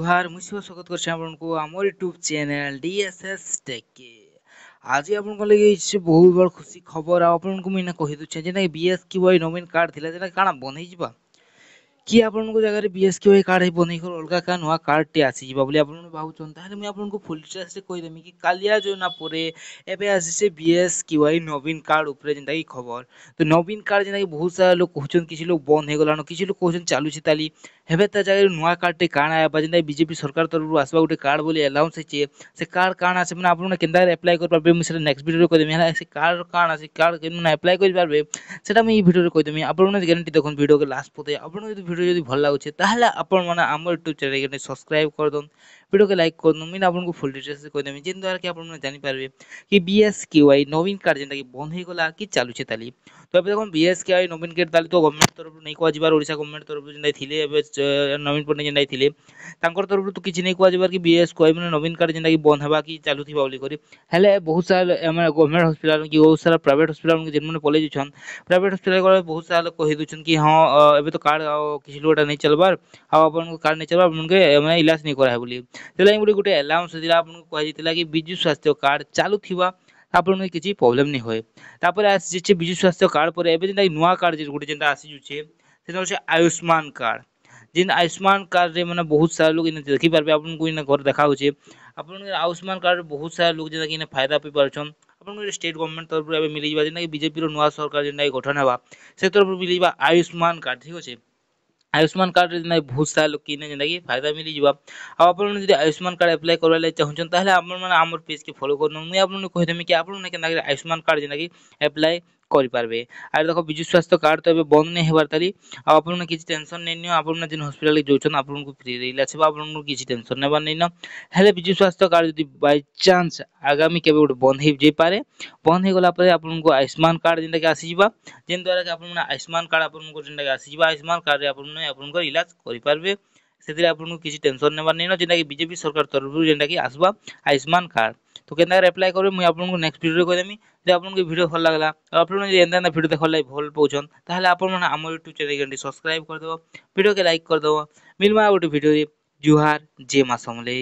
जुहार मुझे स्वागत करछे आपनको हमर यूट्यूब चैनल डीएसएस टेक के। आज आपन लगे बहुत बड़ खुशी खबर आपन मुझे कहि दउछे जेना बीएस की वही नवीन कार्ड थिला जेना काना बनै जिबा कि आपनको जगह बीएस की वही कार्ड बनै कर अलगा का नुआ कार्ड टे आसी जिबा बोली आपन भाउछन ताले मैं आपनको फुल डिटेल्स से कहि देमी कि कालिया जो ना परे एबे आसी से बीएस की वही नवीन कार्ड ऊपर जेंता की खबर तो नवीन कार्ड जेना कि बहुत सारा लोग कहउछन किछि लोग बंद हे गलानो किछि लोग कहउछन चालू छै ताली हेबे ता जगह नुआ कार्ड टे काना आबा जेंता बीजेपी सरकार तरफ आसबा गुटे कार्ड बोली अलाउंस छै से कार्ड काना से माने आपन केनदा अप्लाई कर पाबे मैं सेटा नेक्स्ट वीडियो रे कहि देमी हला से कार्ड काना से कार्ड केन अप्लाई कर पाबे सेटा मैं ई वीडियो रे कहि देमी आपन ग्यारंटी देखन वीडियो के लास्ट पते आपन यदि वीडियो यदि भल लागुचे ताहले आपन माने हमर यूट्यूब चैनल के सब्सक्राइब कर दन वीडियो के लाइक कर दन मैं आपन को फुल डिटेल्स से कहि देमी जिन द्वारा कि आपन जानि पारबे कि बीएसकेवाई नवीन कार्ड जेंटा कि बंद हे गला कि चालू छै ताली तो अब देखो बीएसकेवाई नवीन कार्ड ताली तो गवर्नमेंट तरफ नहीं को जिबार ओडिसा गवर्नमेंट तरफ जेंटा थिले एबे नवीन पटनायक जेंटा थिले तांकर तरफ तो किछि नहीं को जिबार कि बीएसकेवाई माने नवीन कार्ड जेंटा कि बंद हेबा कि चालू थिबा बोली करी हेले बहुत सारा हमर गवर्नमेंट हॉस्पिटल कि बहुत सारा प्राइवेट हॉस्पिटल के जेन माने छन प्राइवेट हॉस्पिटल को बहुत सारा लोग कहि दुछन कि हां एबे तो कार्ड किछि लोटा नहीं चलबार आ अपन को कार्ड नहीं चलबार अपन के माने इलाज नहीं करा है बोली तेला गुटे अलाउंस दिला अपन को कहि दिला कि बिजु स्वास्थ्य कार्ड चालू थिबा आपन किछि प्रॉब्लम नहीं होय तापर आसी जे बिजु स्वास्थ्य कार्ड पर एबे जेंटा नुवा कार्ड जे गुटे जेंटा आसी जुछे सेटा होचे आयुष्मान कार्ड जिन आयुष्मान कार्ड रे माने बहुत सारा लोग इन देखि पारबे आपन को इन घर देखा होचे आपन आयुष्मान कार्ड बहुत सारा लोग जेंटा कि इन फायदा पे परछन आपन को स्टेट गवर्नमेंट तरफ एबे मिली जिबा जेंटा कि बीजेपी रो नुवा सरकार जेंटा गठन हेबा से तरफ मिलीबा आयुष्मान कार्ड ठीक होचे आयुष्मान कार्ड जेना बहुत सारा लोग किने जेना कि फायदा मिली जिबा अब आपन जदि आयुष्मान कार्ड अप्लाई करबा ले चाहछन ताहले आपन माने हमर पेज के फॉलो करन मैं आपन कहि देमी कि आपन ने केना आयुष्मान कार्ड जेना कि अप्लाई करि पारबे आर देखो बिजु स्वास्थ्य कार्ड तो एबे बंद नहीं हेबार ताली अब आपन किछि टेंशन नै नियो आपन जिन हॉस्पिटल के जोचन आपन को फ्री इलाज सेवा आपन को किछि टेंशन नेबा नै न हेले बिजु स्वास्थ्य कार्ड जदि बाय चांस आगामी केबे उड बंद हे जे पारे बंद हे गला परे आपन को आयुष्मान कार्ड जेना कि आसी जिबा जेन द्वारा कि आपन आयुष्मान कार्ड आपन को जेना कि आसी जिबा आयुष्मान कार्ड रे आपन को इलाज करि पारबे सेतिर आपन को किछि टेंशन नेबा नै न जेना कि बीजेपी सरकार तरफ जेना कि आसबा आयुष्मान कार्ड तो केना अप्लाई करबे मैं आपन को नेक्स्ट वीडियो रे कहि देमी जे आपन के वीडियो भल लागला आपन जे एंदा वीडियो देखल लाई भल पउछन ताहले आपन माने हमर यूट्यूब चैनल के सब्सक्राइब कर दो वीडियो के लाइक कर दो मिलमा गोटे वीडियो रे जुहार जे मा समले।